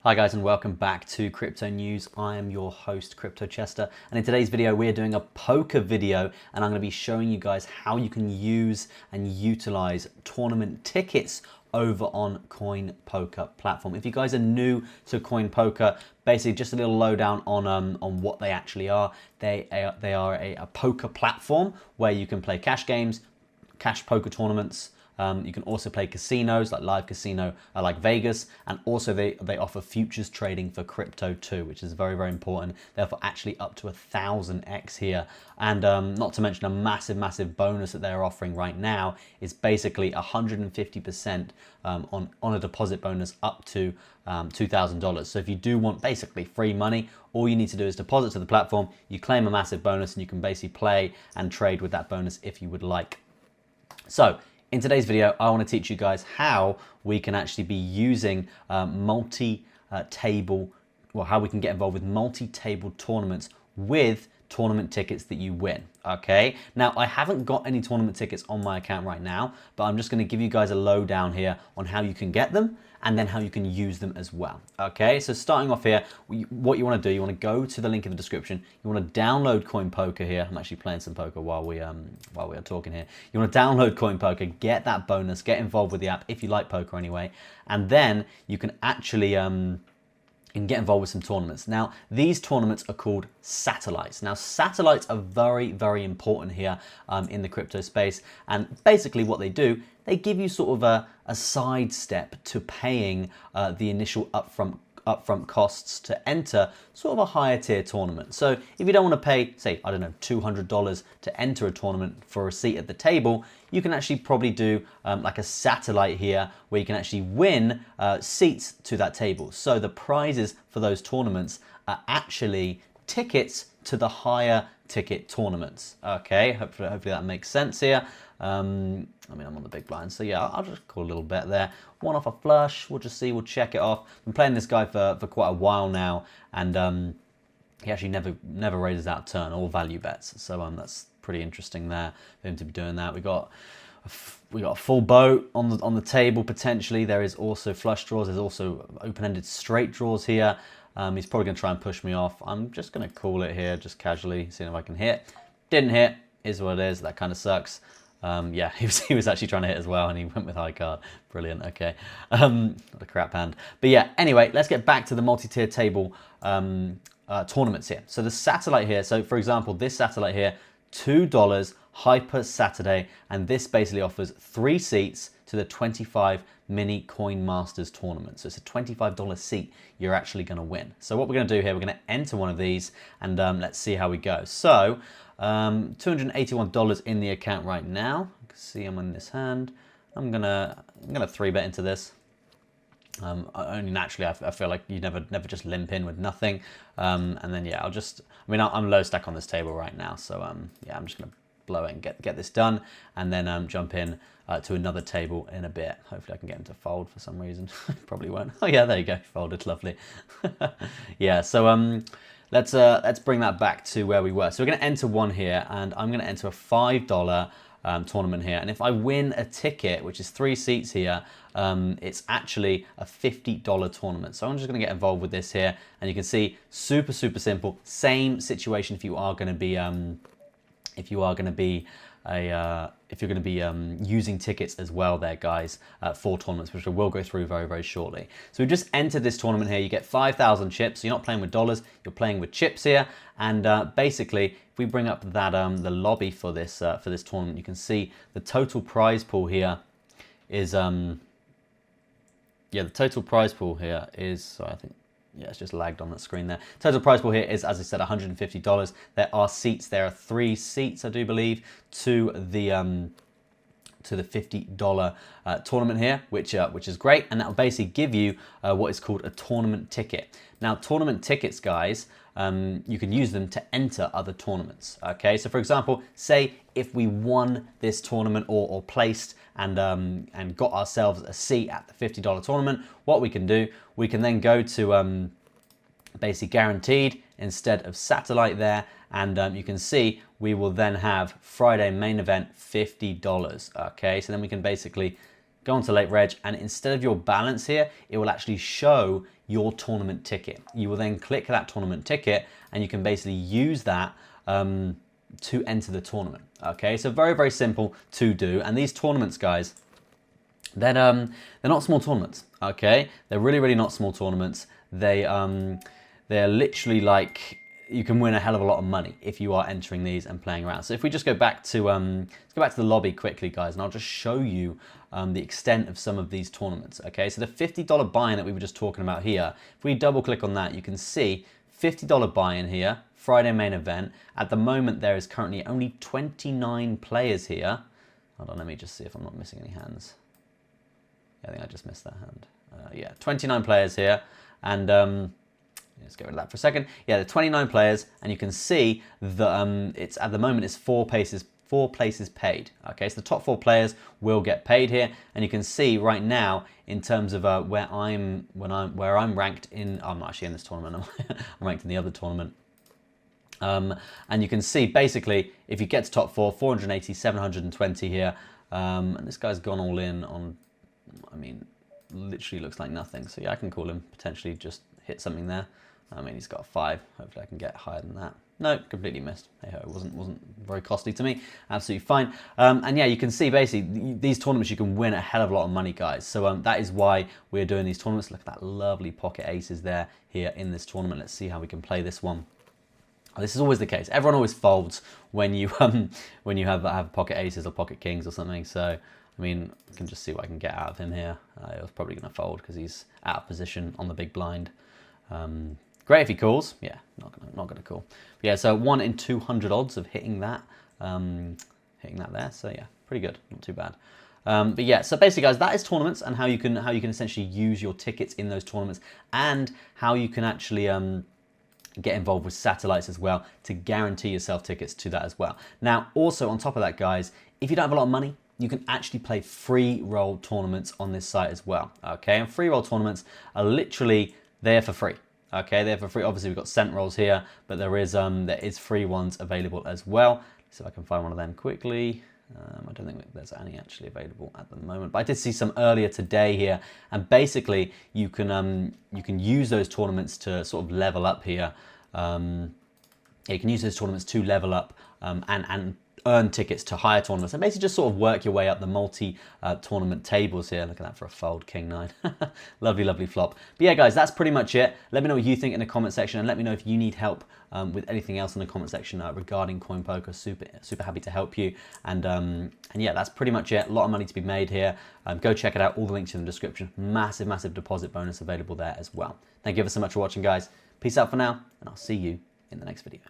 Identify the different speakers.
Speaker 1: Hi guys and welcome back to Crypto News. I am your host Crypto Chester, and in today's video we're doing a poker video and I'm going to be showing you guys how you can use and utilize tournament tickets over on CoinPoker platform. If you guys are new to CoinPoker, basically just a little lowdown on what they actually are. They are a poker platform where you can play cash games, cash poker tournaments. You can also play casinos like live casino like Vegas, and also they offer futures trading for crypto too, which is very, very important. They offer actually up to 1000x here, and not to mention a massive bonus that they're offering right now is basically 150% on a deposit bonus up to $2,000. So if you do want basically free money, all you need to do is deposit to the platform, you claim a massive bonus, and you can basically play and trade with that bonus if you would like. So in today's video, I want to teach you guys how we can actually be using multi-table, well, how we can get involved with multi-table tournaments with tournament tickets that you win, okay? Now, I haven't got any tournament tickets on my account right now, but I'm just gonna give you guys a lowdown here on how you can get them and then how you can use them as well, okay? So starting off here, what you wanna do, you wanna go to the link in the description, you wanna download CoinPoker here. I'm actually playing some poker while we are talking here. You wanna download CoinPoker, get that bonus, get involved with the app if you like poker anyway, and then you can actually, and get involved with some tournaments. Now, these tournaments are called satellites. Now, satellites are very, very important here in the crypto space. And basically what they do, they give you sort of a sidestep to paying the initial upfront costs to enter sort of a higher tier tournament. So if you don't want to pay, say, I don't know, $200 to enter a tournament for a seat at the table, you can actually probably do like a satellite here where you can actually win seats to that table. So the prizes for those tournaments are actually tickets to the higher ticket tournaments. Okay, hopefully that makes sense here. I mean, I'm on the big blind, so yeah, I'll just call a little bet there. One off a flush, we'll just see, we'll check it off. I've been playing this guy for quite a while now, and he actually never raises out turn, all value bets. So that's pretty interesting there for him to be doing that. We got a full boat on the table potentially. There is also flush draws. There's also open-ended straight draws here. He's probably going to try and push me off. I'm just going to call it here, just casually, seeing if I can hit. Didn't hit, is what it is. That kind of sucks. Yeah, he was actually trying to hit as well, and he went with high card. Brilliant. Okay, what a crap hand. But yeah, anyway, let's get back to the multi-tier table tournaments here. So the satellite here. So for example, this satellite here, $2 Hyper Saturday, and this basically offers 3 seats to the 25 mini Coin Masters tournament. So it's a $25 seat you're actually going to win. So what we're going to do here, we're going to enter one of these, and let's see how we go. So $281 in the account right now. You can see I'm in this hand. I'm gonna 3-bet into this. Only naturally, I feel like you never just limp in with nothing. And then yeah, I'm low stack on this table right now, so yeah, I'm just gonna blow it and get this done, and then jump in to another table in a bit. Hopefully I can get him to fold for some reason. Probably won't. Oh yeah, there you go, folded, lovely. Yeah, so let's bring that back to where we were. So we're gonna enter one here, and I'm gonna enter a $5 tournament here, and if I win a ticket, which is 3 seats here, it's actually a $50 tournament. So I'm just going to get involved with this here, and you can see super simple. Same situation if you're going to be using tickets as well there, guys, for tournaments, which I will go through very, very shortly. So we've just entered this tournament here. You get 5,000 chips. So you're not playing with dollars, you're playing with chips here. And basically, if we bring up that the lobby for this tournament, you can see the total prize pool here is yeah, the total prize pool here is, so I think, yeah, it's just lagged on that screen there. Total prize pool here is, as I said, $150. There are seats. There are 3 seats, I do believe, to the $50 tournament here, which is great, and that will basically give you what is called a tournament ticket. Now, tournament tickets, guys, you can use them to enter other tournaments. Okay, so for example, say if we won this tournament or placed and got ourselves a seat at the $50 tournament, what we can do, we can then go to basically guaranteed instead of satellite there, and you can see we will then have Friday main event $50. Okay, so then we can basically go onto late reg, and instead of your balance here, it will actually show your tournament ticket. You will then click that tournament ticket and you can basically use that to enter the tournament. Okay, so very, very simple to do. And these tournaments, guys, they're not small tournaments. Okay, they're really, really not small tournaments. They're literally like, you can win a hell of a lot of money if you are entering these and playing around. So if we just go back to let's go back to the lobby quickly, guys, and I'll just show you the extent of some of these tournaments. Okay, so the $50 buy-in that we were just talking about here, if we double click on that, you can see $50 buy-in here, Friday main event. At the moment, there is currently only 29 players here. Hold on, let me just see if I'm not missing any hands. Yeah, I think I just missed that hand. Yeah, 29 players here, and let's get rid of that for a second. Yeah, there are 29 players, and you can see that it's at the moment it's four places paid. Okay, so the top 4 players will get paid here, and you can see right now in terms of where I'm ranked in. I'm not actually in this tournament. I'm ranked in the other tournament. And you can see basically if you get to top 4, 480, 720 here, and this guy's gone all in on. I mean, literally looks like nothing. So yeah, I can call him potentially just hit something there. I mean, he's got a 5. Hopefully I can get higher than that. No, completely missed. Hey ho, it wasn't very costly to me. Absolutely fine. And yeah, you can see basically these tournaments you can win a hell of a lot of money, guys. So that is why we're doing these tournaments. Look at that lovely pocket aces there here in this tournament. Let's see how we can play this one. This is always the case. Everyone always folds when you have pocket aces or pocket kings or something. So I mean, I can just see what I can get out of him here. I was probably going to fold because he's out of position on the big blind. Great if he calls. Yeah, not gonna call. But yeah, so 1 in 200 odds of hitting that there. So yeah, pretty good, not too bad. But yeah, so basically, guys, that is tournaments and how you can essentially use your tickets in those tournaments, and how you can actually get involved with satellites as well to guarantee yourself tickets to that as well. Now, also on top of that, guys, if you don't have a lot of money, you can actually play free roll tournaments on this site as well. Okay, and free roll tournaments are literally there for free. Okay, they're for free. Obviously, we've got cent rolls here, but there is free ones available as well. So I can find one of them quickly. I don't think there's any actually available at the moment, but I did see some earlier today here, and basically you can use those tournaments to sort of level up here. You can use those tournaments to level up and earn tickets to higher tournaments, and basically just sort of work your way up the multi-tournament tables here. Look at that for a fold, King 9. Lovely, lovely flop. But yeah, guys, that's pretty much it. Let me know what you think in the comment section, and let me know if you need help with anything else in the comment section regarding CoinPoker. Super happy to help you. And yeah, that's pretty much it. A lot of money to be made here. Go check it out. All the links in the description. Massive, massive deposit bonus available there as well. Thank you ever so much for watching, guys. Peace out for now, and I'll see you in the next video.